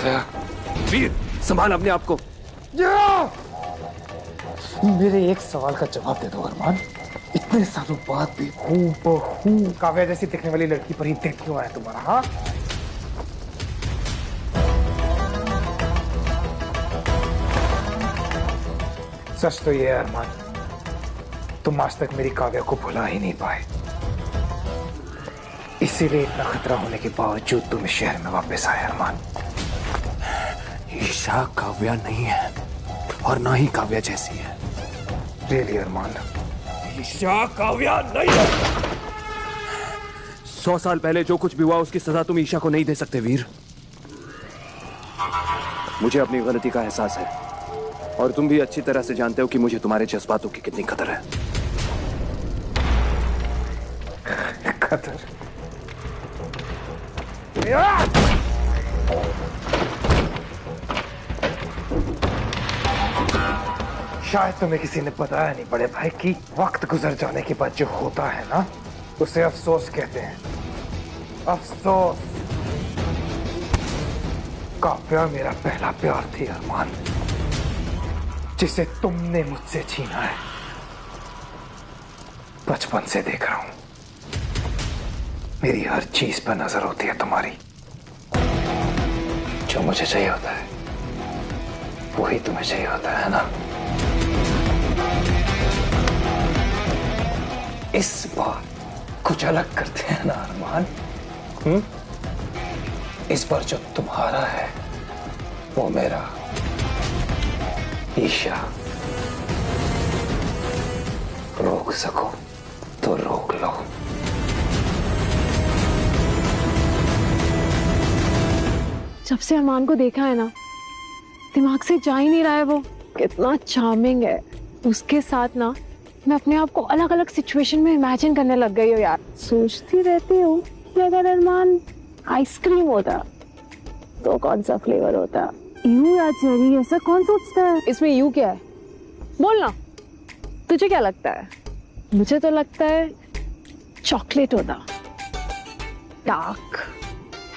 काव्या, वीर संभाल अपने आप को। मेरे एक सवाल का जवाब दे दो अरमान। इतने सालों बाद भी हूबहू काव्या जैसी दिखने वाली लड़की पर ही दिल क्यों आया तुम्हारा? हाँ, सच तो ये है अरमान, तुम आज तक मेरी काव्या को भुला ही नहीं पाए, इसीलिए इतना खतरा होने के बावजूद तुम इस शहर में वापस आए अरमान। ईशा काव्या नहीं है और ना ही काव्या जैसी है। रियली अरमान? ईशा काव्या नहीं है। 100 साल पहले जो कुछ भी हुआ उसकी सजा तुम ईशा को नहीं दे सकते वीर। मुझे अपनी गलती का एहसास है और तुम भी अच्छी तरह से जानते हो कि मुझे तुम्हारे जज्बातों की कितनी कदर है। कदर? शायद तुम्हें किसी ने बताया नहीं बड़े भाई कि वक्त गुजर जाने के बाद जो होता है ना, उसे अफसोस कहते हैं। अफसोस। काव्या मेरा पहला प्यार थी अरमान, जिसे तुमने मुझसे छीना है। बचपन से देख रहा हूं, मेरी हर चीज पर नजर होती है तुम्हारी। जो मुझे चाहिए होता है वही तुम्हें चाहिए होता है ना? इस बार कुछ अलग करते हैं ना अरमान? इस बार जो तुम्हारा है वो मेरा। ईशा, रोक सको तो रोक लो। जब से अरमान को देखा है ना, दिमाग से जा ही नहीं रहा है वो। कितना चार्मिंग है। उसके साथ ना मैं अपने आप को अलग अलग सिचुएशन में इमेजिन करने लग गई हूँ यार। सोचती रहती हूँ कि अगर अरमान आइसक्रीम होता तो कौन सा फ्लेवर होता। यू या चेरी, ऐसा कौन सोचता है? इसमें यू क्या है? बोलना, तुझे क्या लगता है? मुझे तो लगता है चॉकलेट होता। डार्क,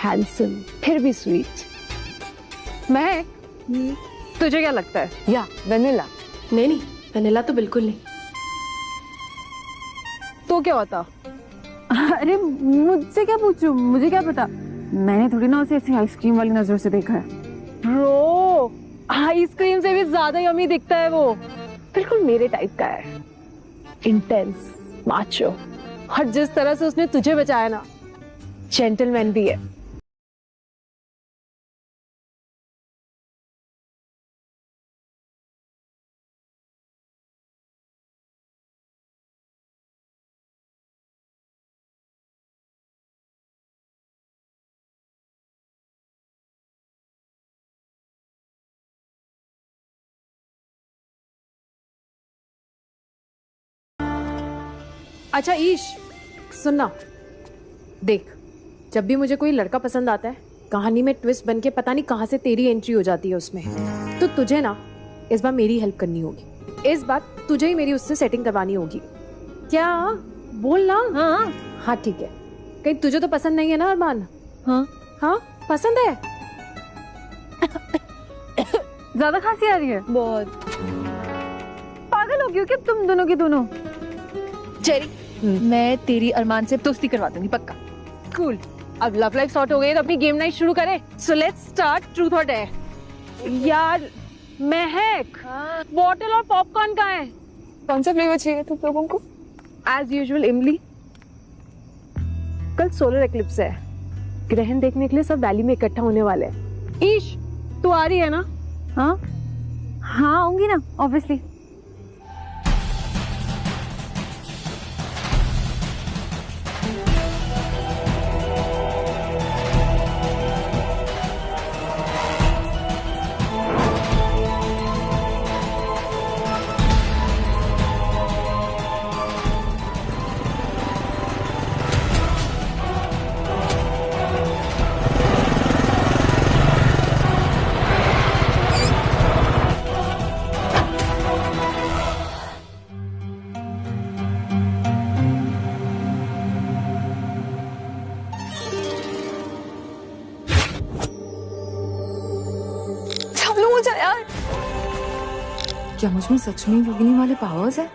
हैंडसम, फिर भी स्वीट। महक, तुझे क्या लगता है? या वेनिला? नहीं नहीं, वेनिला तो बिल्कुल नहीं। तो क्या होता? अरे मुझसे क्या पूछूं, मुझे क्या पता। मैंने थोड़ी ना उसे ऐसी आइसक्रीम वाली नजर से देखा है। ब्रो, आइसक्रीम से भी ज्यादा यम्मी दिखता है वो। बिल्कुल मेरे टाइप का है, इंटेंस, माचो। और जिस तरह से उसने तुझे बचाया ना, जेंटलमैन भी है। अच्छा ईश, सुनना, देख, जब भी मुझे कोई लड़का पसंद आता है, कहानी में ट्विस्ट बन के पता नहीं कहां से तेरी एंट्री हो जाती है उसमें। तो तुझे ना इस बार मेरी हेल्प करनी होगी। इस बार तुझे ही मेरी उससे सेटिंग करवानी होगी। क्या? बोल ना। हाँ हाँ ठीक है। कहीं तुझे तो पसंद नहीं है ना अरमान? हाँ हाँ पसंद है। ज्यादा खांसी आ रही है? बहुत। पागल हो गई हो क्या तुम दोनों की दोनों? चेरी, मैं तेरी अरमान से दोस्ती करवा दूंगी पक्का। कूल। अब लव लाइफ सॉर्ट हो गई तो अपनी गेम नाइट शुरू करें। सो लेट्स स्टार्ट ट्रूथ और डेयर। यार महक, बॉटल और पॉपकॉर्न कहाँ है? कौन सा फ्लेवर चाहिए तुम लोगों को? एज यूजुअल इमली। कल सोलर एक्लिप्स है, ग्रहण देखने के लिए सब वैली में इकट्ठा होने वाले हैं। ईश, तू आ रही है ना? हाँ हाँ आऊंगी ना, ऑब्वियसली। क्या मुझ में सच में योगिनी वाले पावर्स है?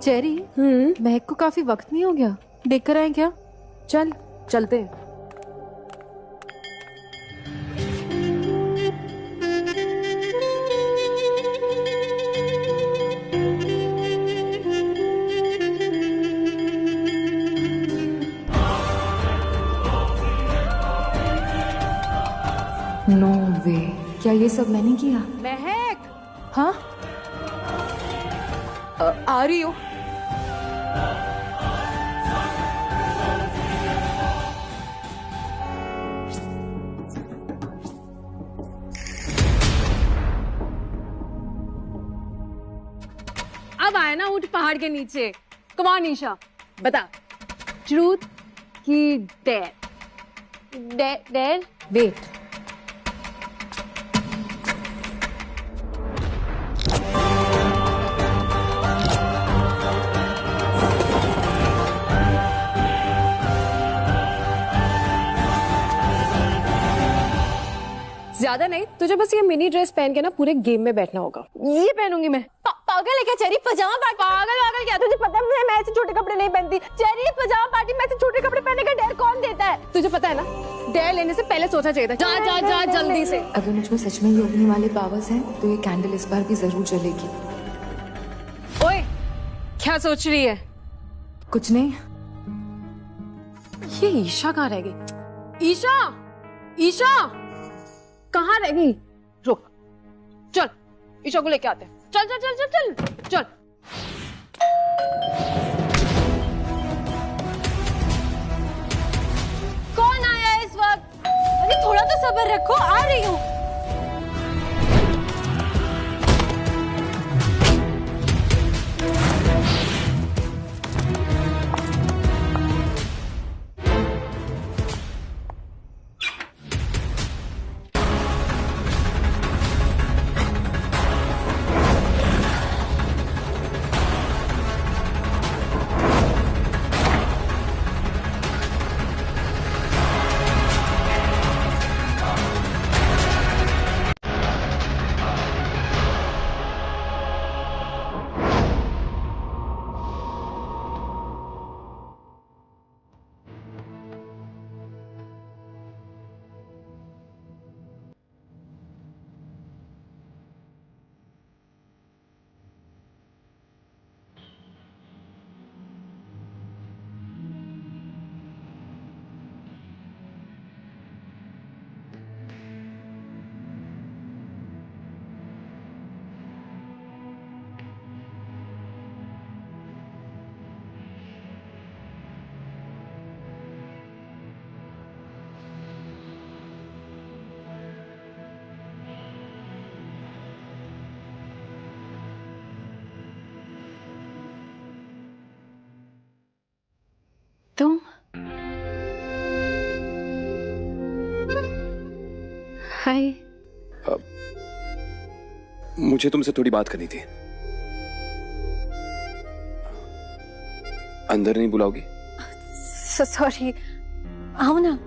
चेरी, महक को काफी वक्त नहीं हो गया? देख कर आए क्या? चल चलते हैं। नो वे, क्या ये सब मैंने किया? महक, हाँ, आ रही हो। अब आए ना ऊंट पहाड़ के नीचे। कम ऑन ईशा, बता ट्रूथ की डेयर? डेयर? वेट, ज्यादा नहीं, तुझे बस ये मिनी ड्रेस पहन के ना पूरे गेम में बैठना होगा। ये पहनूंगी मैं। पागल है क्या चेरी? पजामा पार्टी? पागल क्या? तुझे पता है मैं ऐसे छोटे कपड़े नहीं पहनती। चेरी, पजामा पार्टी में ऐसे छोटे कपड़े पहनने का डेयर कौन देता है? तुझे पता है ना, डेयर लेने से पहले सोचा चाहिए था। जा जा जा जल्दी से। अगर मुझ में सच में योगिनी वाले पावर्स हैं तो ये कैंडल इस बार भी जरूर जलेगी। ओए, क्या सोच रही है? कुछ नहीं। ये ईशा कहाँ रह गई? ईशा, ईशा कहाँ रह गई? रुक, चल ईशा को लेके आते हैं। चल चल चल चल चल चल। कौन आया है इस वक्त? अरे थोड़ा तो सब्र रखो, आ रही हूँ। तुम? हाय। मुझे तुमसे थोड़ी बात करनी थी। अंदर नहीं बुलाओगी? सॉरी, आओ ना।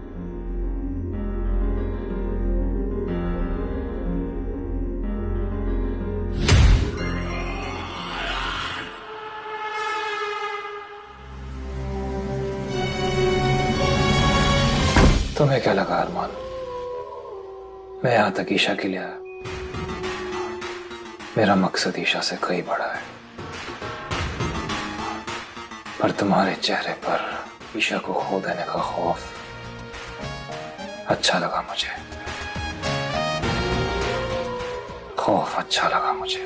तुम्हें क्या लगा अरमान, मैं यहां तक ईशा के लिए आया? मेरा मकसद ईशा से कई बड़ा है, पर तुम्हारे चेहरे पर ईशा को खो देने का खौफ अच्छा लगा मुझे। खौफ अच्छा लगा मुझे।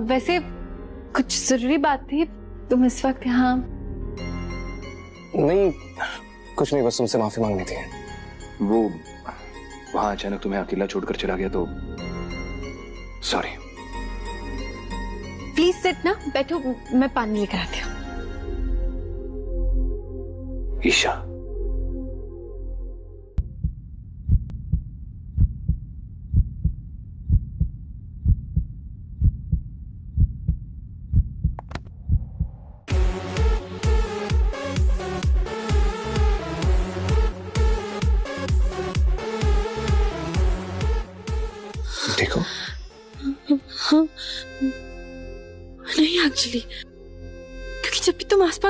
वैसे कुछ जरूरी बात थी? तुम इस वक्त यहाँ? नहीं, कुछ नहीं, बस तुमसे माफी मांगनी थी। वो वहां अचानक तुम्हें अकेला छोड़कर चला गया तो सॉरी। प्लीज सिट ना, बैठो, मैं पानी लेकर आती हूँ। ईशा,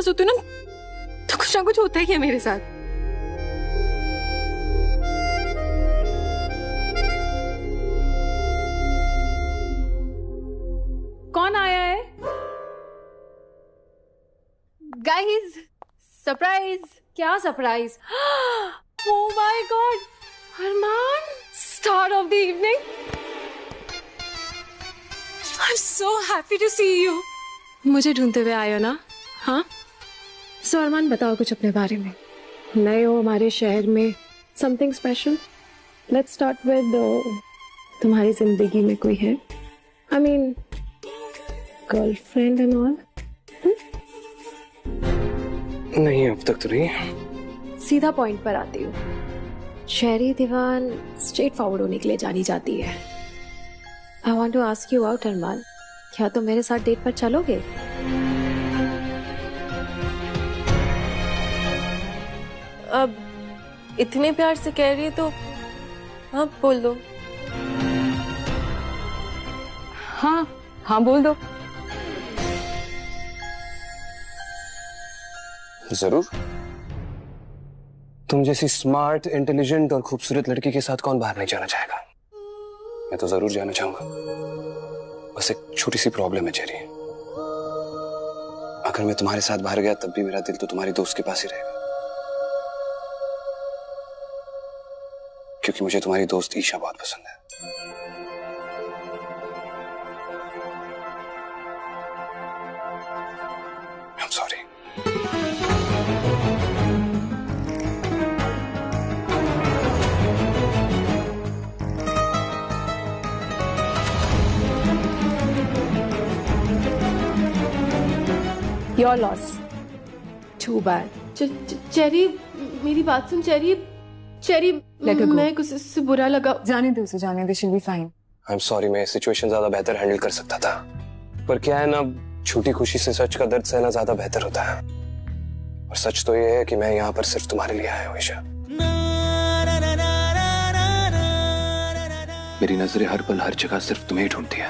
पास होती हूँ ना तो कुछ ना कुछ होता ही है मेरे साथ। कौन आया है? Guys, surprise. क्या surprise? Oh my god, Armaan, star of the evening. I am so happy to see you. मुझे ढूंढते हुए आए हो ना? हाँ, सो अरमान बताओ कुछ अपने बारे में। नए हो हमारे शहर में, something special. Let's start with तुम्हारी जिंदगी में कोई है? I mean girlfriend and all? नहीं, अब तक तो नहीं। सीधा पॉइंट पर आती हूँ। शहरी दीवान स्ट्रेट फॉरवर्ड होने के लिए जानी जाती है। I want to ask you out Armaan, क्या तुम मेरे साथ डेट पर चलोगे? अब इतने प्यार से कह रही है तो हाँ बोल दो। हाँ हाँ बोल दो। जरूर। तुम जैसी स्मार्ट, इंटेलिजेंट और खूबसूरत लड़की के साथ कौन बाहर नहीं जाना चाहेगा? मैं तो जरूर जाना चाहूंगा। बस एक छोटी सी प्रॉब्लम है चेरी। अगर मैं तुम्हारे साथ बाहर गया तब भी मेरा दिल तो तुम्हारी दोस्त के पास ही रहेगा, क्योंकि मुझे तुम्हारी दोस्त ईशा बहुत पसंद है। I'm sorry. Your loss. Too bad. Cherry, मेरी बात सुन चेरी। चेरी, मैं कुछ इससे बुरा लगा। जाने दे उसे, जाने दे, she'll be fine. I'm sorry, मैं सिचुएशन ज्यादा बेहतर हैंडल कर सकता था, पर क्या है ना, छोटी खुशी से सच का दर्द सहना ज्यादा बेहतर होता है। और सच तो ये है कि मैं यहाँ पर सिर्फ तुम्हारे लिए आया हूँ ईशा। मेरी नजरें हर पल हर जगह सिर्फ तुम्हें ही ढूंढती है।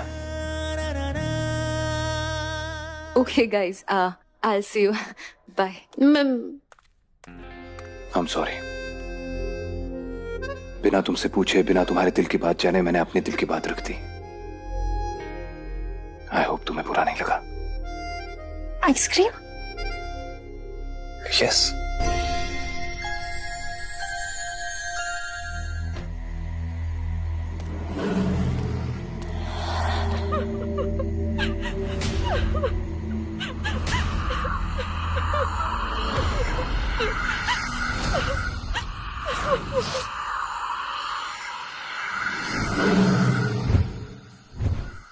Okay guys, I'll see you. Bye. I'm sorry. बिना तुमसे पूछे, बिना तुम्हारे दिल की बात जाने मैंने अपने दिल की बात रख दी। I hope तुम्हें बुरा नहीं लगा। Ice cream? Yes.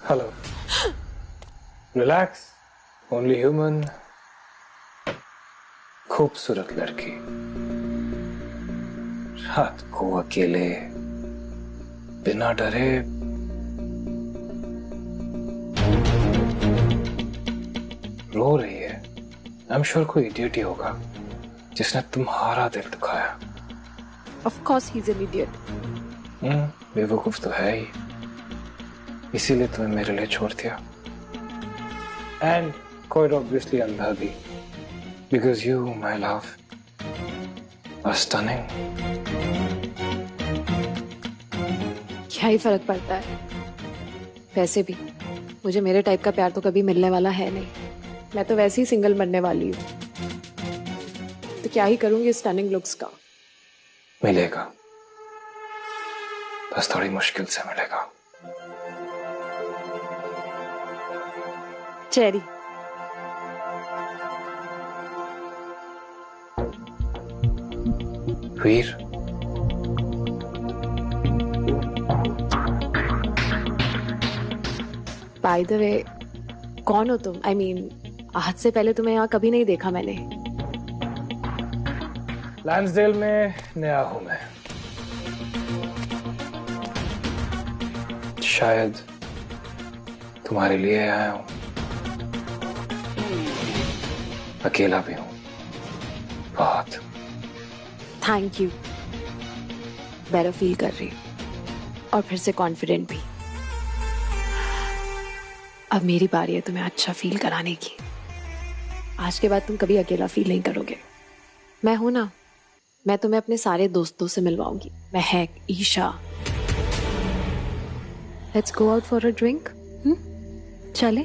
Hello. Relax, only human. खूबसूरत लड़की, रात को अकेले बिना डरे रो रही है। आई एम श्योर कोई इडियट ही होगा जिसने तुम्हारा दिल दुखाया। Of course he's an idiot. बेवकूफ तो है ही, इसीलिए तुम्हें मेरे लिए छोड़ दिया। एंड quite obviously अंधा भी, because you, my love, are stunning. क्या ही फर्क पड़ता है? वैसे भी मुझे मेरे टाइप का प्यार तो कभी मिलने वाला है नहीं। मैं तो वैसे ही सिंगल मरने वाली हूँ, तो क्या ही करूंगी स्टनिंग लुक्स का। मिलेगा, बस थोड़ी मुश्किल से मिलेगा। चेरी, वीर, बाय द वे, कौन हो तुम? आई मीन, आज से पहले तुम्हें यहाँ कभी नहीं देखा मैंने। लैंसडेल में नया हूं मैं। शायद तुम्हारे लिए आया हूं। अकेला भी हूं बहुत। Thank you. बेटर फील कर रही हूँ और फिर से कॉन्फिडेंट भी। अब मेरी बारी है तुम्हें अच्छा फील कराने की। आज के बाद तुम कभी अकेला फील नहीं करोगे। मैं हूं ना, मैं तुम्हें अपने सारे दोस्तों से मिलवाऊंगी। Mehak, Isha. Let's go out for a drink. चले?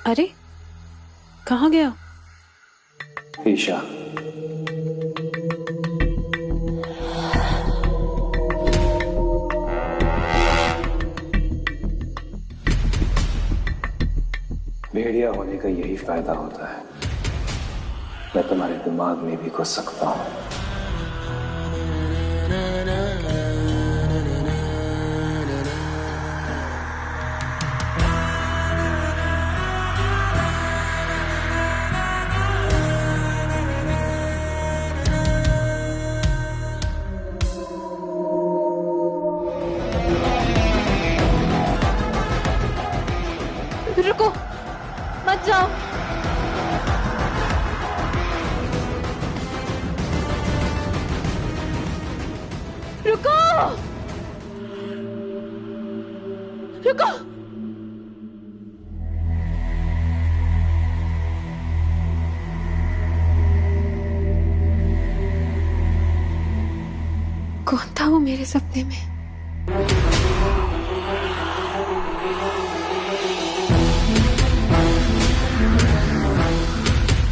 अरे कहाँ गया? ईशा, भेड़िया होने का यही फायदा होता है, मैं तुम्हारे दिमाग में भी घुस सकता हूं। रुको, मत जाओ। रुको, रुको। कौन था वो मेरे सपने में?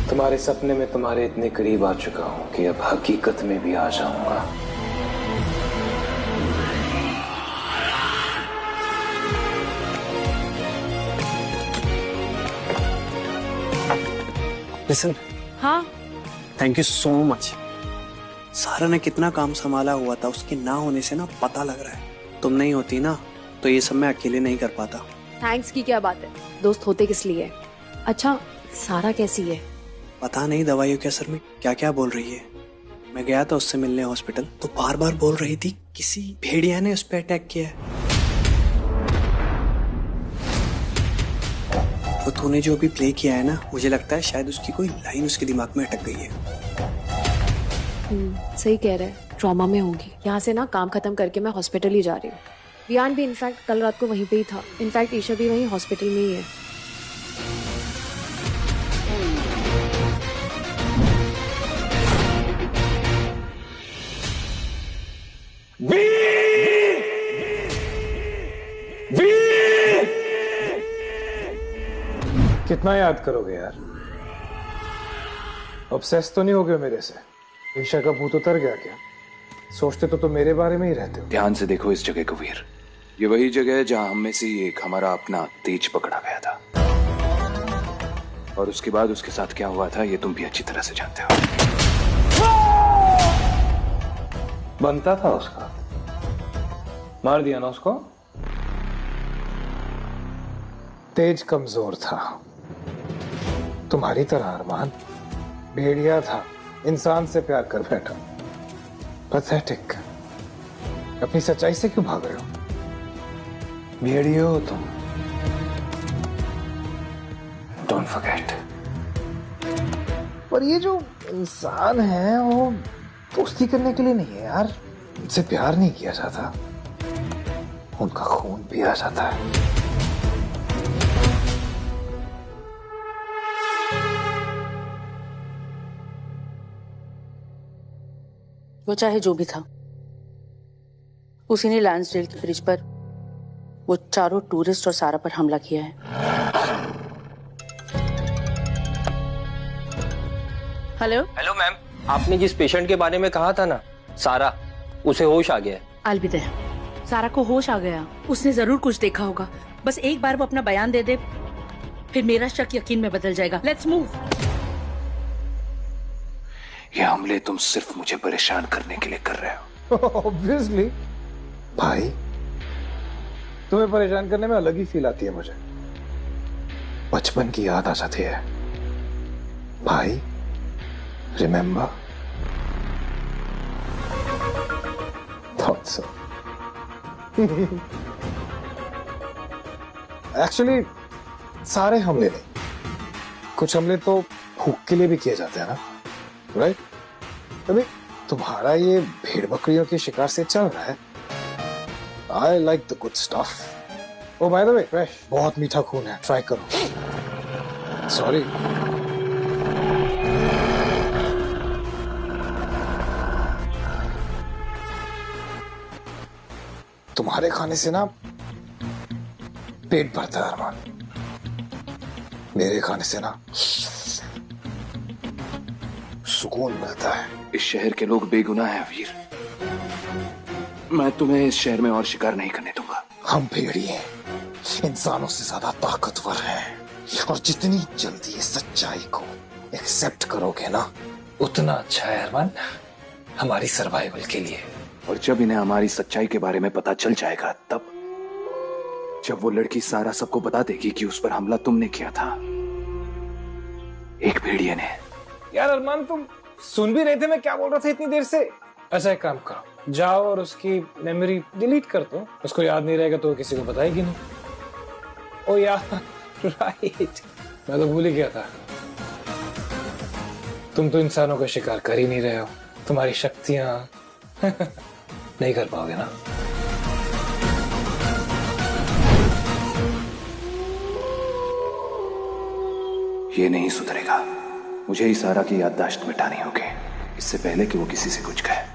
तुम्हारे सपने में तुम्हारे इतने करीब आ चुका हूं कि अब हकीकत में भी आ जाऊंगा। लिसन, हाँ थैंक यू सो मच। सारा ने कितना काम संभाला हुआ था, उसके ना होने से ना पता लग रहा है। तुम नहीं होती ना तो ये सब मैं अकेले नहीं कर पाता। थैंक्स की क्या बात है, दोस्त होते किस लिए? अच्छा सारा कैसी है? पता नहीं दवाइयों के असर में क्या क्या बोल रही है। मैं गया था उससे मिलने हॉस्पिटल, तो बार बार बोल रही थी किसी भेड़िया ने उस पर अटैक किया है। वो तूने जो अभी प्ले किया है ना, मुझे लगता है शायद उसकी कोई लाइन उसके दिमाग में अटक गई है। सही कह रहा है, ट्रॉमा में होगी। यहाँ से ना काम खत्म करके मैं हॉस्पिटल ही जा रही हूँ। वियान भी इनफैक्ट कल रात को वहीं पे ही था। इनफैक्ट ईशा भी वहीं हॉस्पिटल में ही है। कितना याद करोगे यार? ऑब्सेस तो नहीं हो गए मेरे से? ईशा का भूत उतर गया क्या? सोचते तो मेरे बारे में ही रहते हो। ध्यान से देखो इस जगह को वीर, ये वही जगह है जहां हम में से एक हमारा अपना तेज पकड़ा गया था, और उसके बाद उसके साथ क्या हुआ था ये तुम भी अच्छी तरह से जानते हो। बनता था उसका, मार दिया ना उसको। तेज कमजोर था, तुम्हारी तरह अरमान भेड़िया था, इंसान से प्यार कर बैठा। पैथेटिक। अपनी सच्चाई से क्यों भाग रहे हो? भेड़िया हो तुम। Don't forget. पर ये जो इंसान है वो दोस्ती करने के लिए नहीं है यार, उनसे प्यार नहीं किया जाता, उनका खून पिया जाता है। वो चाहे जो भी था, उसी ने लैंसडेल के ब्रिज पर वो चारों टूरिस्ट और सारा पर हमला किया है। हेलो हेलो मैम, आपने जिस पेशेंट के बारे में कहा था ना, सारा, उसे होश आ गया है। अलविदा। सारा को होश आ गया? उसने जरूर कुछ देखा होगा। बस एक बार वो अपना बयान दे दे, फिर मेरा शक यकीन में बदल जाएगा। Let's move. ये हमले तुम सिर्फ मुझे परेशान करने के लिए कर रहे हो। ऑब्वियसली भाई, तुम्हें परेशान करने में अलग ही फील आती है मुझे। बचपन की याद आ जाती है भाई। रिमेम्बर? Thought so. एक्चुअली सारे हमले नहीं, कुछ हमले तो भूख के लिए भी किए जाते हैं ना, राइट? अभी तुम्हारा ये भेड़ बकरियों के शिकार से चल रहा है। I like the good stuff. Oh by the way fresh, बहुत मीठा खून है, ट्राई करो। सॉरी। तुम्हारे खाने से ना पेट भरता है अरमान, मेरे खाने से ना सुकून मिलता है। इस शहर के लोग बेगुनाह हैं वीर, मैं तुम्हें इस शहर में और शिकार नहीं करने दूंगा। हम भेड़िए इंसानों से ज्यादा ताकतवर हैं, और जितनी जल्दी इस सच्चाई को एक्सेप्ट करोगे ना उतना अच्छा है अरमान, हमारी सर्वाइवल के लिए। और जब इन्हें हमारी सच्चाई के बारे में पता चल जाएगा, तब जब वो लड़की सारा सबको बता देगी कि उस पर हमला तुमने किया था, एक भेड़िए ने। यार अरमान, तुम सुन भी रहे थे मैं क्या बोल रहा था इतनी देर से? ऐसा एक काम करो, जाओ और उसकी मेमोरी डिलीट कर दो, उसको याद नहीं रहेगा तो किसी को बताएगी नहीं। ओ यार राइट, मैं तो भूल ही गया था, तुम तो इंसानों का शिकार कर ही नहीं रहे हो, तुम्हारी शक्तियां नहीं कर पाओगे ना। ये नहीं सुधरेगा, मुझे ही सारा की याददाश्त मिटानी होगी, इससे पहले कि वो किसी से कुछ कहे।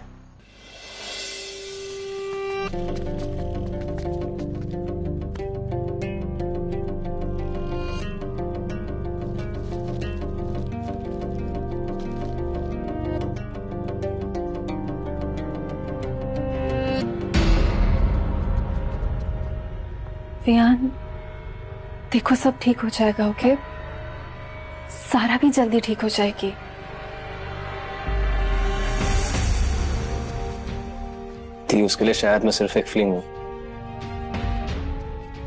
वियान, देखो सब ठीक हो जाएगा, ओके? सारा भी जल्दी ठीक हो जाएगी। थी उसके लिए शायद मैं सिर्फ एक फीलिंग हूं,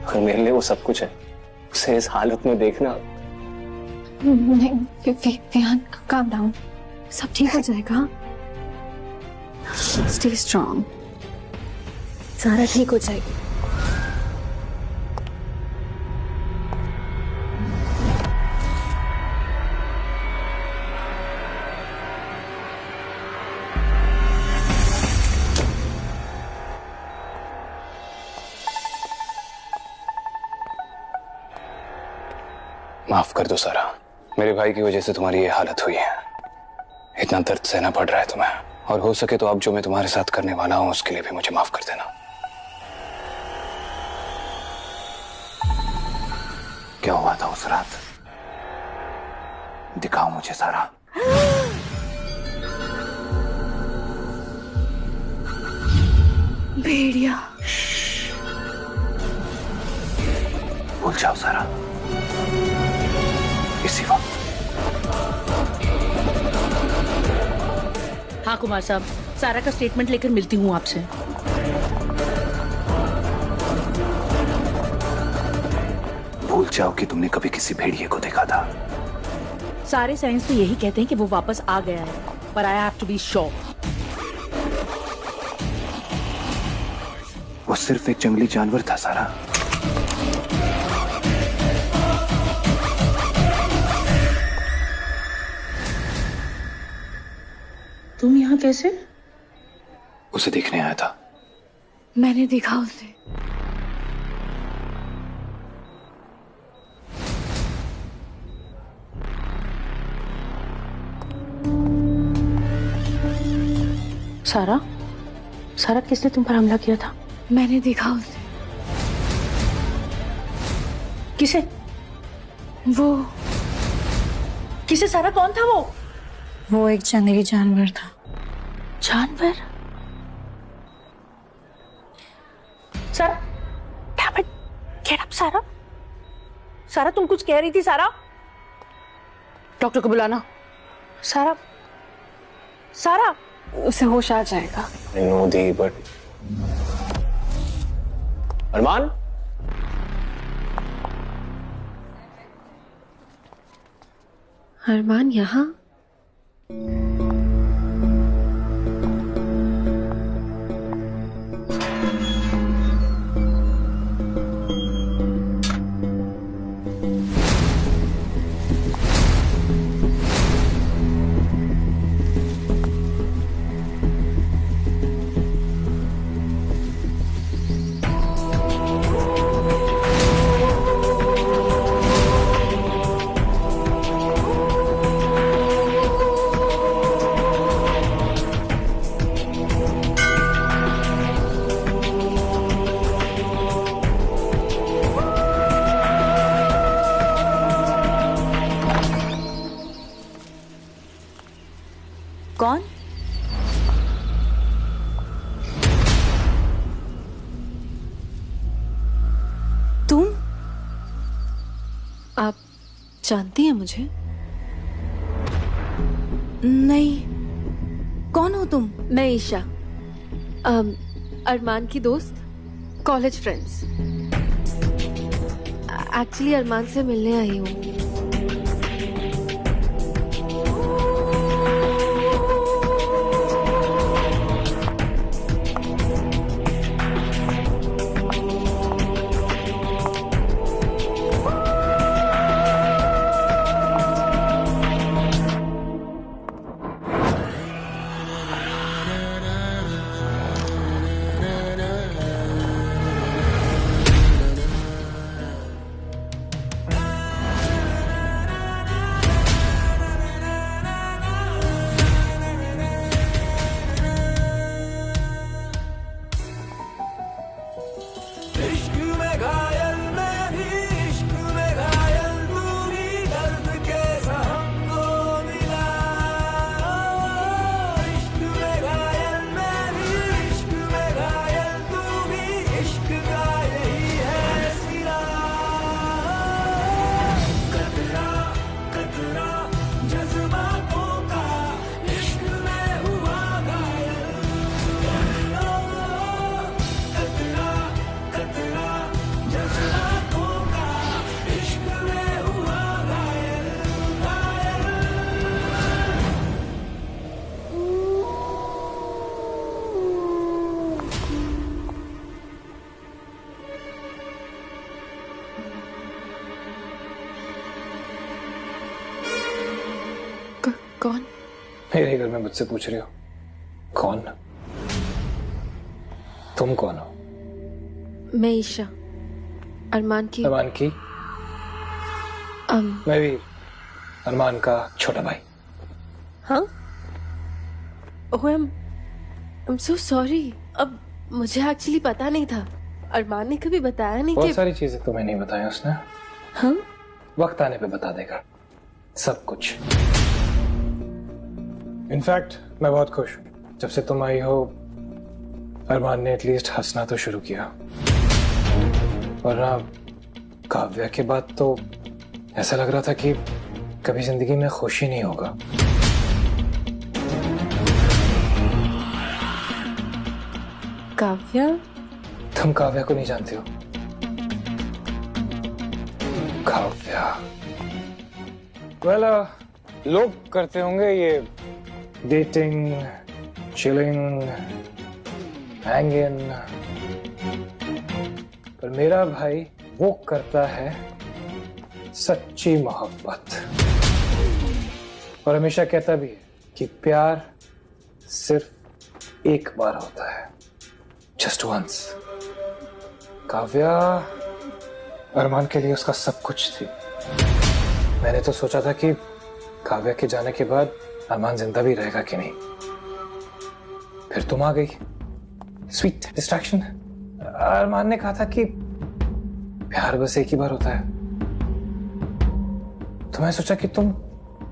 और मेरे लिए वो सब कुछ है। उसे इस हालत में देखना। नहीं वियान, काम डाउन, सब ठीक हो जाएगा। स्टे स्ट्रॉन्ग, सारा ठीक हो जाएगी। माफ कर दो सारा, मेरे भाई की वजह से तुम्हारी ये हालत हुई है, इतना दर्द सहना पड़ रहा है तुम्हें, और हो सके तो अब जो मैं तुम्हारे साथ करने वाला हूं उसके लिए भी मुझे माफ कर देना। क्या हुआ था उस रात? दिखाओ मुझे सारा। भेड़िया। भूल जाओ सारा, इसी वक्त। हाँ कुमार साहब, सारा का स्टेटमेंट लेकर मिलती हूँ आपसे। भूल जाओ कि तुमने कभी किसी भेड़िए को देखा था। सारे साइंस तो यही कहते हैं कि वो वापस आ गया है, पर I have to be sure. वो सिर्फ एक जंगली जानवर था सारा। तुम यहाँ कैसे? उसे देखने आया था। मैंने देखा उसे। सारा, सारा किसने तुम पर हमला किया था? मैंने देखा उसे। किसे? वो किसे? सारा कौन था वो? वो एक जंगली जानवर था। जानवर? सारा, damn it, get up सारा। सारा तुम कुछ कह रही थी सारा? डॉक्टर को बुलाना। सारा, सारा। उसे होश आ जाएगा। I know दी, but अरमान? अरमान यहाँ? आप जानती हैं मुझे? नहीं, कौन हो तुम? मैं ईशा, अरमान की दोस्त, कॉलेज फ्रेंड्स। एक्चुअली अरमान से मिलने आई हूँ। कौन? मेरे घर में मुझसे पूछ रही हो कौन? तुम कौन हो? मैं ईशा, अरमान की। अरमान की? मैं भी अरमान का छोटा भाई। हाँ? ओह, I'm so sorry। अब मुझे एक्चुअली पता नहीं था, अरमान ने कभी बताया नहीं। बहुत सारी चीजें तुम्हें नहीं बताई उसने। हाँ? वक्त आने पे बता देगा सब कुछ। इनफैक्ट मैं बहुत खुश हूं, जब से तुम आई हो अरमान ने एटलीस्ट हंसना तो शुरू किया, वरना काव्या के बाद तो ऐसा लग रहा था कि कभी जिंदगी में खुशी नहीं होगा। काव्या? तुम काव्या को नहीं जानती हो? काव्या लोग करते होंगे ये डेटिंग, चिलिंग, हैंगिंग, पर मेरा भाई वो करता है सच्ची मोहब्बत, और हमेशा कहता भी है कि प्यार सिर्फ एक बार होता है, जस्ट वंस। काव्या अरमान के लिए उसका सब कुछ थी। मैंने तो सोचा था कि काव्या के जाने के बाद अरमान जिंदा भी रहेगा कि नहीं, फिर तुम आ गई, स्वीट डिस्ट्रैक्शन। अरमान ने कहा था कि प्यार बस एक ही बार होता है, तो मैं सोचा कि तुम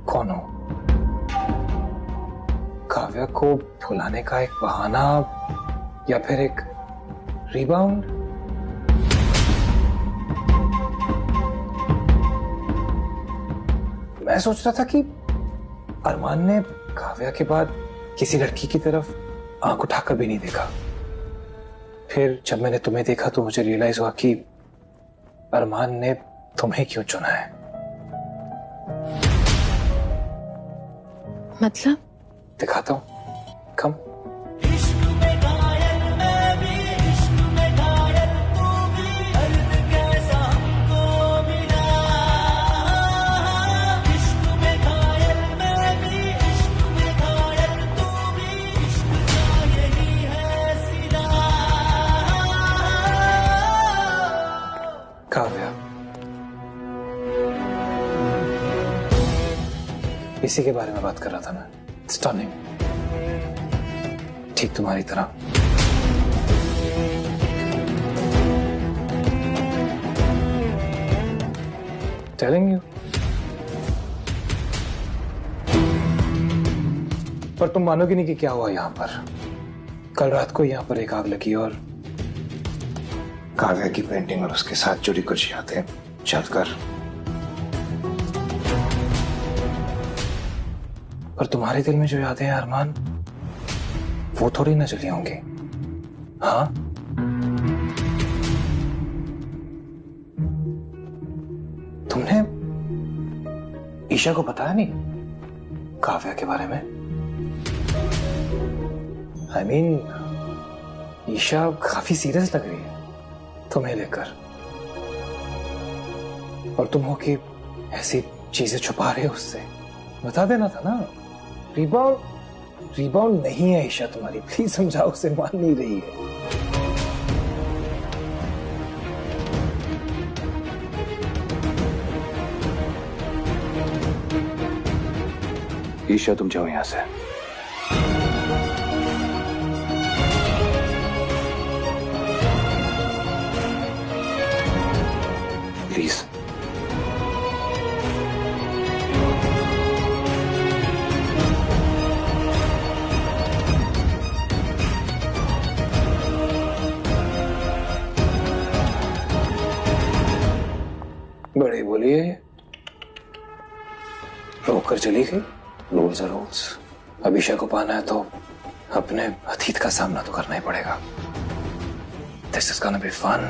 कौन हो? काव्या को भुलाने का एक बहाना या फिर एक रिबाउंड? मैं सोच रहा था कि अरमान ने काव्या के बाद किसी लड़की की तरफ आंख उठाकर भी नहीं देखा। फिर जब मैंने तुम्हें देखा तो मुझे रियलाइज हुआ कि अरमान ने तुम्हें क्यों चुना है। मतलब? दिखाता हूं, कम। काव्या, इसी के बारे में बात कर रहा था मैं। स्टनिंग, ठीक तुम्हारी तरह। Telling you. पर तुम मानोगे नहीं कि क्या हुआ यहां पर। कल रात को यहां पर एक आग लगी और काव्या की पेंटिंग और उसके साथ जुड़ी कुछ यादें जलकर पर तुम्हारे दिल में जो यादें हैं अरमान, वो थोड़ी ना चली होंगी। हाँ, तुमने ईशा को बताया नहीं काव्या के बारे में? I mean, ईशा काफी सीरियस लग रही है तुम्हें लेकर, और तुम हो कि ऐसी चीजें छुपा रहे हो उससे। बता देना था ना। रिबाउंड नहीं है ईशा तुम्हारी, प्लीज समझाओ उसे, मान नहीं रही है। ईशा तुम जाओ यहां से। प्लीज। बड़ी बोली है, रोक कर चली गई। Rules are rules. अब ईशा को पाना है तो अपने अतीत का सामना तो करना ही पड़ेगा। This is gonna be fun.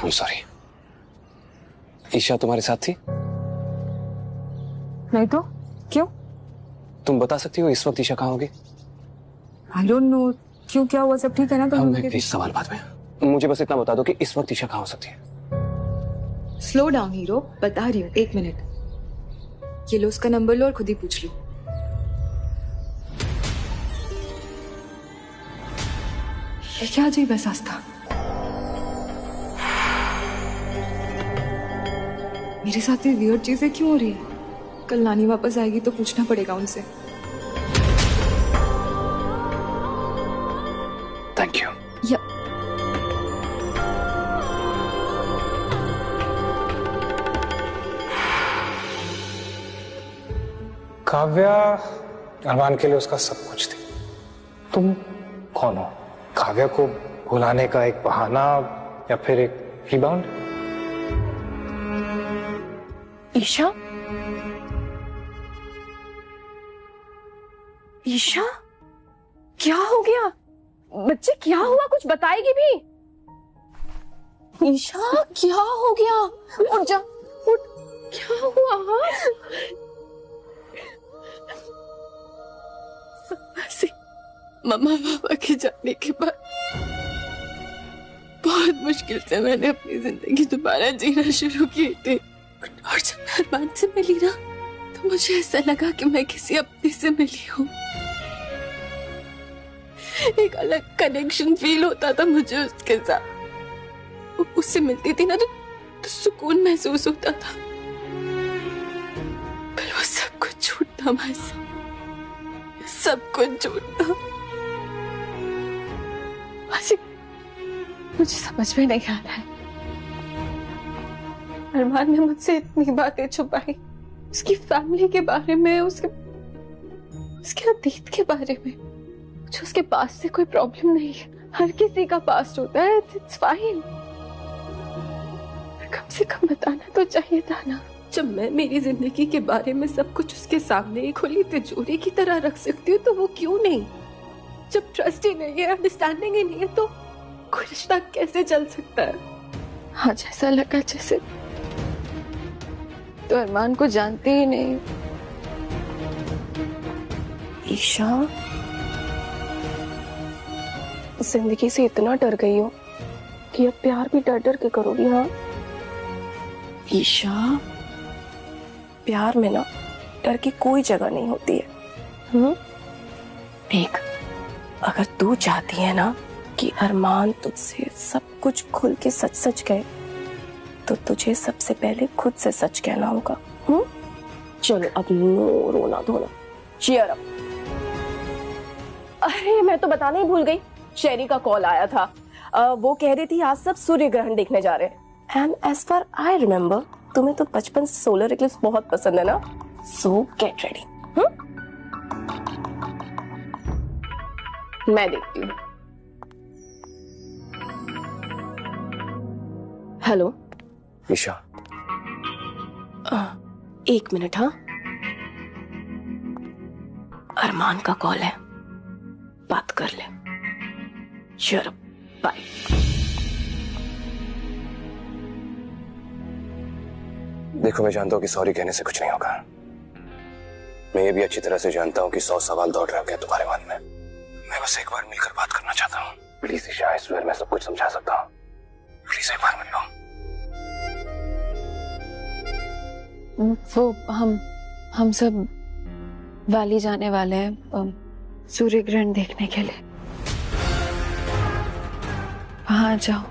I'm sorry। Isha तुम्हारे साथ थी? नहीं तो क्यों? तुम बता सकती हो इस वक्त ईशा कहाँ होगी? I don't know. क्यों, क्या हुआ? सब ठीक है ना? तुम प्लीज सवाल बाद में, मुझे बस इतना बता दो कि इस वक्त ईशा कहाँ हो सकती है। स्लो डाउन हीरो, बता रही हूँ, 1 मिनट। ये लो उसका नंबर लो और खुद ही पूछ लो। ये क्या अजीब एहसास था? मेरे साथ ये वियर्ड चीजें क्यों हो रही है? कल नानी वापस आएगी तो पूछना पड़ेगा उनसे। Thank you. या काव्या अरमान के लिए उसका सब कुछ थी। तुम कौन हो? काव्या को भुलाने का एक बहाना या फिर एक रिबाउंड? ईशा? ईशा? क्या हो गया बच्चे? क्या हुआ? कुछ बताएगी भी? ईशा क्या हो गया? उठ जा, उठ। क्या हुआ? मम्मा पापा के जाने के बाद बहुत मुश्किल से मैंने अपनी जिंदगी दोबारा जीना शुरू की थी, और जब मैं अरमान से मिली ना तो मुझे ऐसा लगा कि मैं किसी अपने से मिली हूँ। एक अलग कनेक्शन फील होता था मुझे उसके साथ। उससे मिलती थी ना तो सुकून महसूस होता था। पर वो सब कुछ झूठ था मासी, सब कुछ झूठ था। मासी मुझे समझ में नहीं आ रहा है, अरमान ने मुझसे इतनी बातें छुपाई, उसकी फैमिली के बारे में, उसके अतीत के बारे में। मुझे उसके पास से कोई प्रॉब्लम नहीं है, हर किसी का पास्ट होता है, इट्स फाइन। कम से कम बताना तो चाहिए था ना। जब मैं मेरी जिंदगी के बारे में सब कुछ उसके सामने एक खुली तिजोरी की तरह रख सकती हूँ तो वो क्यों नहीं? जब ट्रस्ट ही नहीं है, अंडरस्टैंडिंग ही नहीं है, तो कोई रिश्ता कैसे चल सकता है? आज ऐसा लगा जैसे तो अरमान को जानती ही नहीं। ईशा, जिंदगी से इतना डर गई हो कि अब प्यार भी डर डर के करोगी? हाँ ईशा, प्यार में ना डर की कोई जगह नहीं होती है। देख, अगर तू चाहती है ना कि अरमान तुझसे सब कुछ खुल के सच सच कहे तो तुझे सबसे पहले खुद से सच कहना होगा। चलो अब नो रोना धोना, चीयर अप। अरे मैं तो बताना ही भूल गई, शेरी का कॉल आया था। वो कह रही थी आज सब सूर्य ग्रहण देखने जा रहे हैं। And as far I remember तुम्हें तो बचपन से सोलर इक्लिप्स बहुत पसंद है ना, सो गेट रेडी। मैं देखती हूँ। हेलो ईशा, एक मिनट। हाँ, अरमान का कॉल है, बात कर ले। चलो बाय। देखो, मैं जानता हूँ कि सॉरी कहने से कुछ नहीं होगा। मैं ये भी अच्छी तरह से जानता हूँ कि 100 सवाल दौड़ रहे होंगे तुम्हारे मन में। मैं बस एक बार मिलकर बात करना चाहता हूँ। प्लीज ईशा, आई स्वेयर मैं सब कुछ समझा सकता हूँ। प्लीज एक बार मिल लो। वो हम सब वाली जाने वाले हैं सूर्य ग्रहण देखने के लिए। वहां जाओ।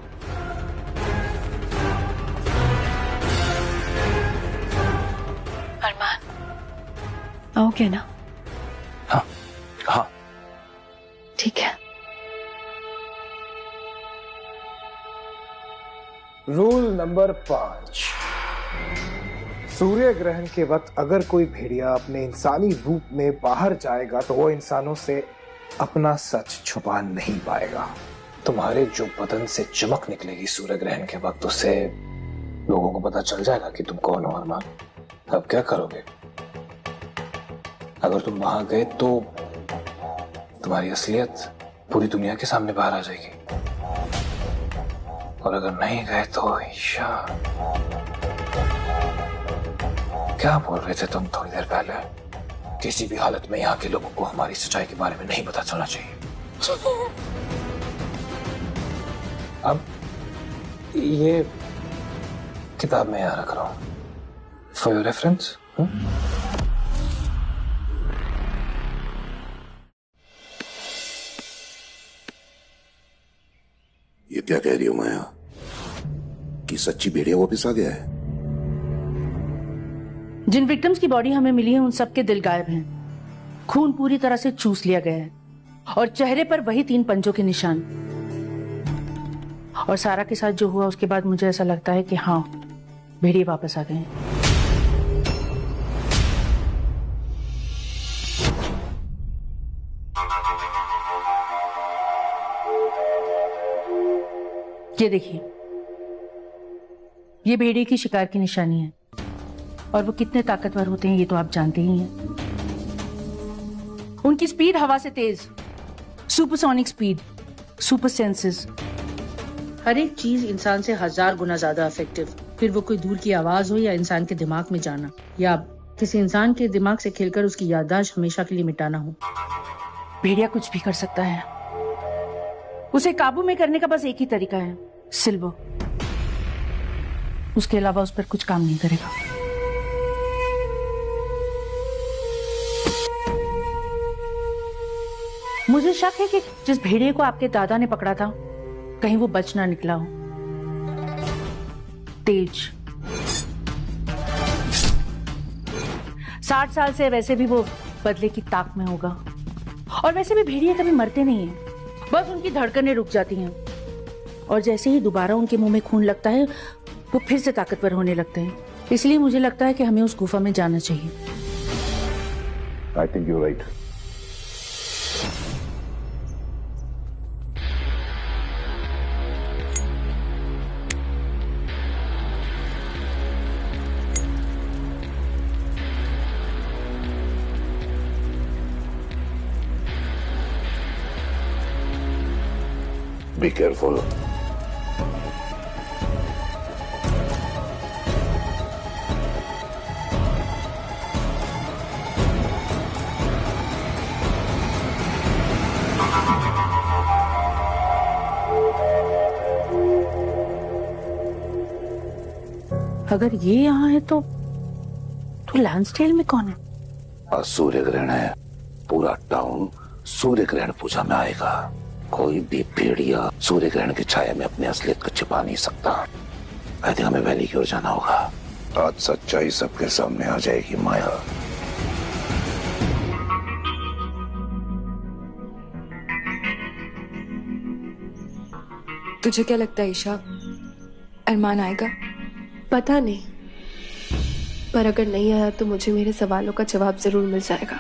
अरमान, आओगे ना? हाँ हाँ ठीक है। रूल नंबर 5, सूर्य ग्रहण के वक्त अगर कोई भेड़िया अपने इंसानी रूप में बाहर जाएगा तो वो इंसानों से अपना सच छुपा नहीं पाएगा। तुम्हारे जो बदन से चमक निकलेगी सूर्य ग्रहण के वक्त, उससे लोगों को पता चल जाएगा कि तुम कौन हो अरमान। अब क्या करोगे? अगर तुम वहां गए तो तुम्हारी असलियत पूरी दुनिया के सामने बाहर आ जाएगी, और अगर नहीं गए तो ईशा। क्या बोल रहे थे तुम थोड़ी देर पहले? किसी भी हालत में यहाँ के लोगों को हमारी सच्चाई के बारे में नहीं पता चलना चाहिए। अब ये किताब मैं यहाँ रख रहा हूँ फॉर योर रेफरेंस। ये क्या कह रही हो माया कि सच्ची भेड़िया वापिस आ गया है? जिन विक्टिम्स की बॉडी हमें मिली है उन सबके दिल गायब हैं। खून पूरी तरह से चूस लिया गया है और चेहरे पर वही 3 पंजों के निशान। और सारा के साथ जो हुआ उसके बाद मुझे ऐसा लगता है कि हाँ, भेड़िए वापस आ गए हैं। ये देखिए, ये भेड़िए की शिकार की निशानी है, और वो कितने ताकतवर होते हैं ये तो आप जानते ही हैं। उनकी स्पीड हवा से तेज, सुपरसोनिक स्पीड, सुपर सेंसेस, हर एक चीज इंसान से 1000 गुना ज्यादा इफेक्टिव। फिर वो कोई दूर की आवाज हो या इंसान के दिमाग में जाना, या किसी इंसान के दिमाग से खेलकर उसकी याददाश्त हमेशा के लिए मिटाना हो। भेड़िया कुछ भी कर सकता है। उसे काबू में करने का बस एक ही तरीका है, सिल्वर। उसके अलावा उस पर कुछ काम नहीं करेगा। मुझे शक है कि जिस भेड़िए को आपके दादा ने पकड़ा था, कहीं वो बच ना निकला हो। तेज, 60 साल से वैसे भी वो बदले की ताक में होगा। और वैसे भी भेड़िए कभी मरते नहीं हैं, बस उनकी धड़कनें रुक जाती हैं, और जैसे ही दोबारा उनके मुंह में खून लगता है वो फिर से ताकतवर होने लगते हैं। इसलिए मुझे लगता है कि हमें उस गुफा में जाना चाहिए। I think you're right. Be careful. अगर ये यहाँ है तो लैंसडेल में कौन है? आज सूर्य ग्रहण है, पूरा टाउन सूर्य ग्रहण पूजा में आएगा। कोई भी भेड़िया सूर्य ग्रहण की छाया में अपनी असलियत को छिपा नहीं सकता। आई थिंक हमें वैली की ओर जाना होगा। आज सच्चाई सबके सामने आ जाएगी माया। तुझे क्या लगता है ईशा, अरमान आएगा? पता नहीं, पर अगर नहीं आया तो मुझे मेरे सवालों का जवाब जरूर मिल जाएगा।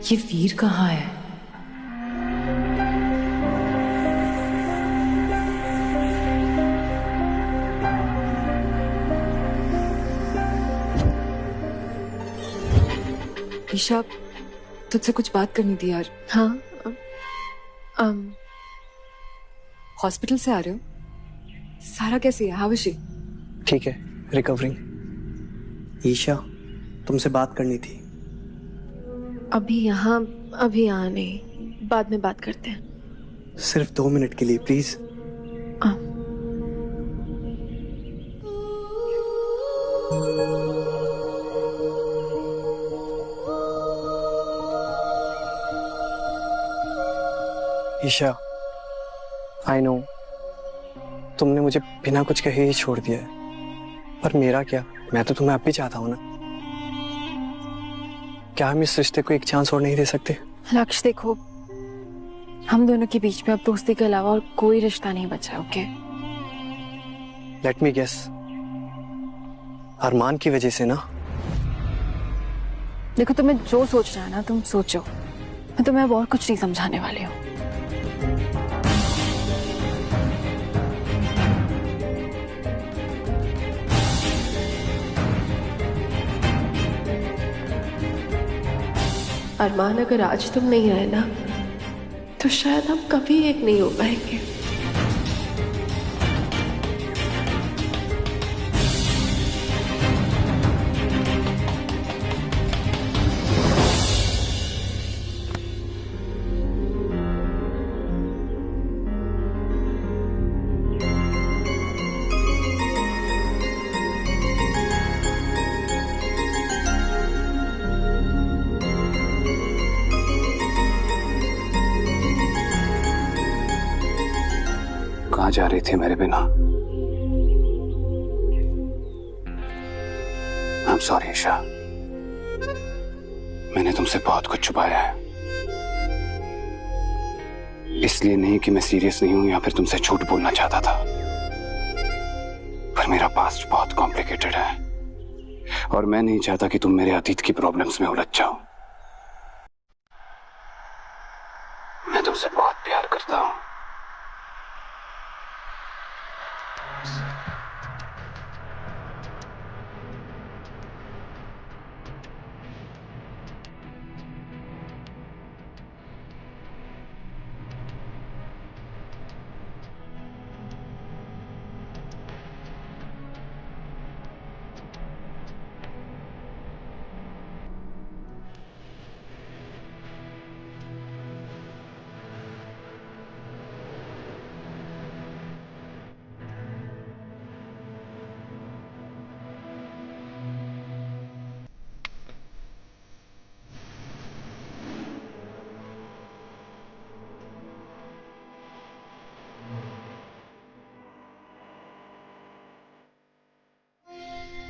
ये वीर कहाँ है? ईशा, तुझसे कुछ बात करनी थी यार। हाँ। हॉस्पिटल से आ रहे हो? सारा कैसी है? How is she? ठीक है, रिकवरिंग। ईशा, तुमसे बात करनी थी। अभी यहाँ नहीं, बाद में बात करते हैं। सिर्फ 2 मिनट के लिए प्लीज। ईशा, आई नो तुमने मुझे बिना कुछ कहे ही छोड़ दिया है, पर मेरा क्या? मैं तो तुम्हें अब भी चाहता हूं ना। क्या हम इस रिश्ते को एक चांस और नहीं दे सकते? लक्ष्य, देखो, हम दोनों के बीच में अब दोस्ती के अलावा और कोई रिश्ता नहीं बचा। ओके, लेट मी गेस, अरमान की वजह से ना? देखो, तुम्हें जो सोचना है ना तुम सोचो, मैं तुम्हें अब और कुछ नहीं समझाने वाली हूँ। अरमान, अगर आज तुम नहीं आए ना तो शायद हम कभी एक नहीं हो पाएंगे। कहाँ जा रही थी मेरे बिना? I'm sorry ईशा, मैंने तुमसे बहुत कुछ छुपाया है। इसलिए नहीं कि मैं सीरियस नहीं हूं या फिर तुमसे झूठ बोलना चाहता था, पर मेरा पास्ट बहुत कॉम्प्लिकेटेड है और मैं नहीं चाहता कि तुम मेरे अतीत की प्रॉब्लम्स में उलझ जाओ। मैं तुमसे बहुत प्यार करता हूं।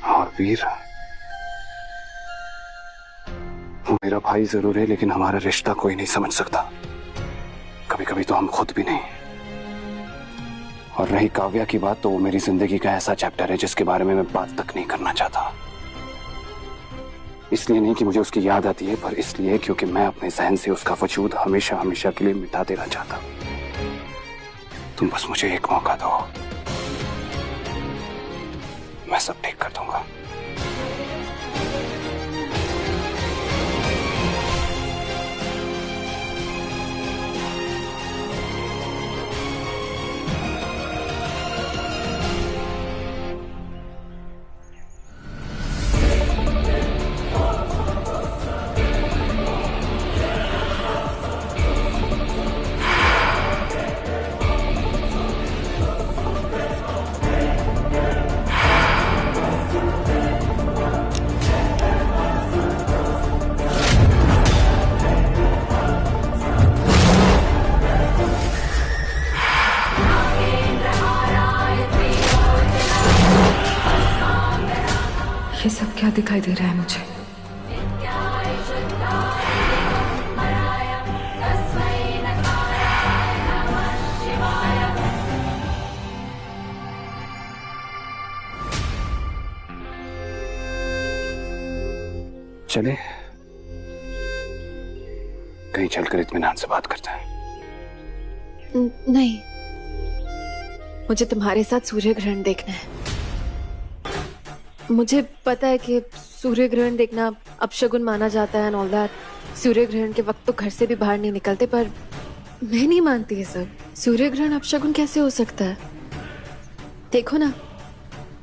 और वीर, वो मेरा भाई जरूर है, लेकिन हमारा रिश्ता कोई नहीं समझ सकता। कभी कभी तो हम खुद भी नहीं। और रही काव्या की बात, तो वो मेरी जिंदगी का ऐसा चैप्टर है जिसके बारे में मैं बात तक नहीं करना चाहता। इसलिए नहीं कि मुझे उसकी याद आती है, पर इसलिए क्योंकि मैं अपने जहन से उसका वजूद हमेशा हमेशा के लिए मिटा देना चाहता। तुम बस मुझे एक मौका दो, मैं सब ठीक कर दूंगा। ये सब क्या दिखाई दे रहा है मुझे? चले, कहीं चलकर इत्मीनान से बात करते हैं। नहीं, मुझे तुम्हारे साथ सूर्य ग्रहण देखना है। मुझे पता है कि सूर्य ग्रहण देखना अपशगुन माना जाता है एंड ऑल दैट। सूर्य ग्रहण के वक्त तो घर से भी बाहर नहीं निकलते, पर मैं नहीं मानती ये सब। सूर्य ग्रहण अपशगुन कैसे हो सकता है? देखो ना,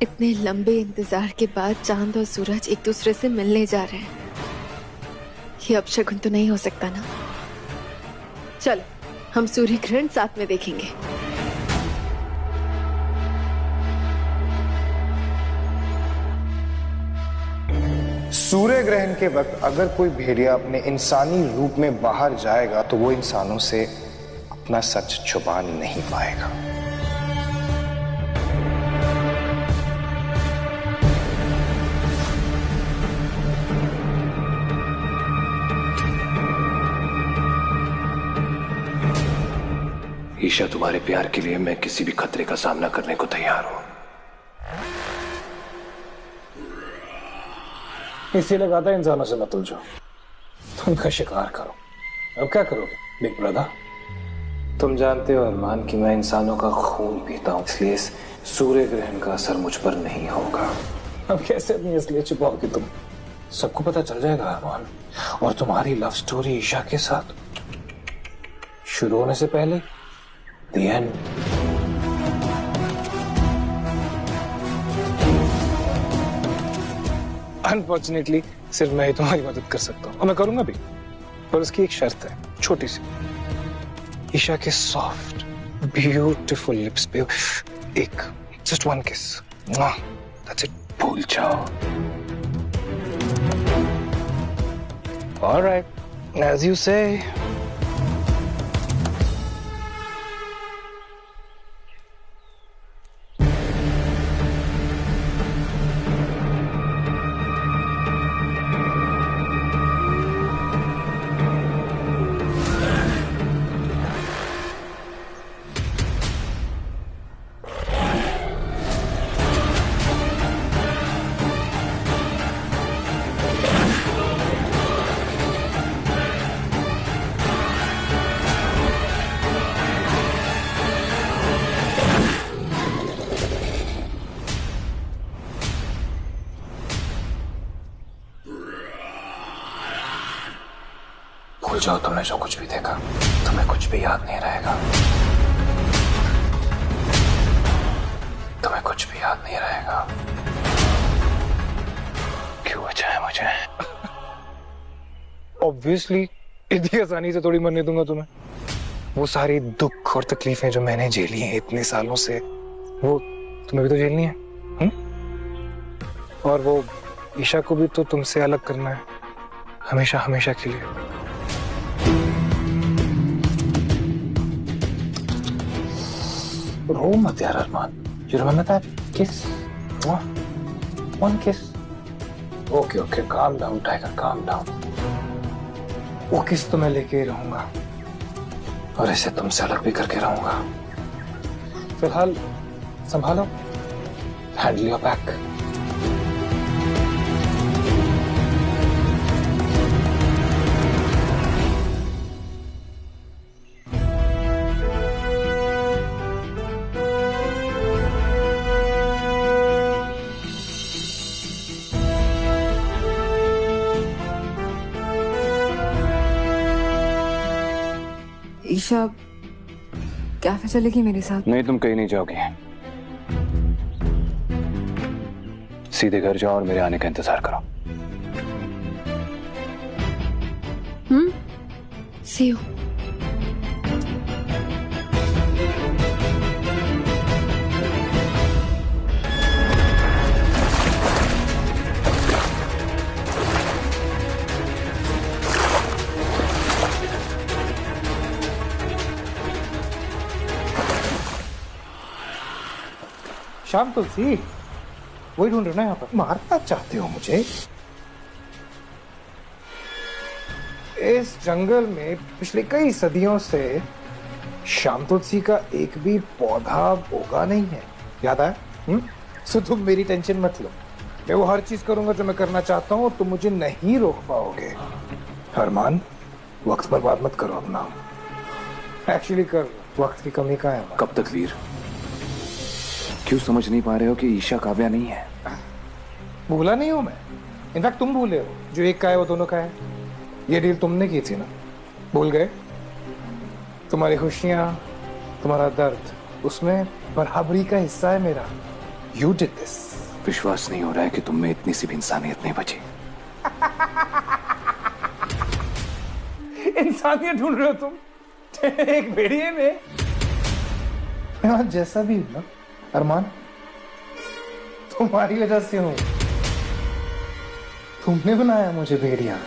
इतने लंबे इंतजार के बाद चांद और सूरज एक दूसरे से मिलने जा रहे हैं। ये अपशगुन तो नहीं हो सकता ना। चलो, हम सूर्य ग्रहण साथ में देखेंगे। सूर्य ग्रहण के वक्त अगर कोई भेड़िया अपने इंसानी रूप में बाहर जाएगा तो वो इंसानों से अपना सच छुपा नहीं पाएगा। ईशा, तुम्हारे प्यार के लिए मैं किसी भी खतरे का सामना करने को तैयार हूं। इसीलिए कहा था इंसानों से मत उलझो, तुमका शिकार करो। अब क्या करोगे बिग ब्रदर? तुम जानते हो अरमान कि मैं इंसानों का खून पीता हूं, इसलिए इस सूर्य ग्रहण का असर मुझ पर नहीं होगा। अब कैसे अपनी असलियत छुपाओगे तुम? सबको पता चल जाएगा अरमान। और तुम्हारी लव स्टोरी ईशा के साथ शुरू होने से पहले The end. अनफॉर्चुनेटली सिर्फ मैं ही तुम्हारी मदद कर सकता हूँ, और मैं करूंगा भी, पर उसकी एक शर्त है, छोटी सी। ईशा के सॉफ्ट ब्यूटीफुल लिप्स पे एक जस्ट वन किस, दैट्स इट, भूल जाओ। ऑलराइट, एज यू से। भूल जाओ तुमने जो कुछ भी देखा, तुम्हें कुछ भी याद नहीं रहेगा। तुम्हें कुछ भी याद नहीं रहेगा। क्यों अच्छा है मुझे? ऑब्वियसली इतनी आसानी से थोड़ी मरने दूंगा तुम्हें। वो सारी दुख और तकलीफें जो मैंने झेली हैं इतने सालों से, वो तुम्हें भी तो झेलनी है। और वो ईशा को भी तो तुमसे अलग करना है, हमेशा हमेशा के लिए। रो मत यार अरमान। You remember that kiss? One kiss. Okay, calm down, Tiger, calm down. वो किस तो मैं लेके ही रहूंगा, और इसे तुमसे अलग भी करके रहूंगा। फिलहाल संभालो, handle your back. Isha cafe चलेगी मेरे साथ? नहीं, तुम कहीं नहीं जाओगी। सीधे घर जाओ और मेरे आने का इंतजार करो। See you. शाम तुलसी, वही ढूंढ रहे हो ना यहाँ पर? मारना चाहते हो मुझे? इस जंगल में पिछले कई सदियों से शाम तुलसी का एक भी पौधा उगा नहीं है, याद है? सो तुम मेरी टेंशन मत लो, मैं वो हर चीज करूंगा जो मैं करना चाहता हूँ, और तुम मुझे नहीं रोक पाओगे। अरमान, वक्त बर्बाद मत करो अपना। एक्चुअली कर, वक्त की कमी का है। कब तक वीर? क्यों समझ नहीं पा रहे हो कि ईशा काव्या नहीं है? भूला नहीं हूं मैं, इनफैक्ट तुम भूले हो। जो एक का है वो दोनों का है। ये डील तुमने की थी ना, भूल गए? तुम्हारी खुशियां, तुम्हारा दर्द, उसमें बराबरी का हिस्सा है मेरा। You did this. विश्वास नहीं हो रहा है कि तुम में इतनी सी भी इंसानियत नहीं बची। इंसानियत ढूंढ रहे हो तुम एक भेड़िए में? मैं जैसा भी हूं ना अरमान, तुम्हारी वजह से हूं। तुमने बनाया मुझे भेड़िया।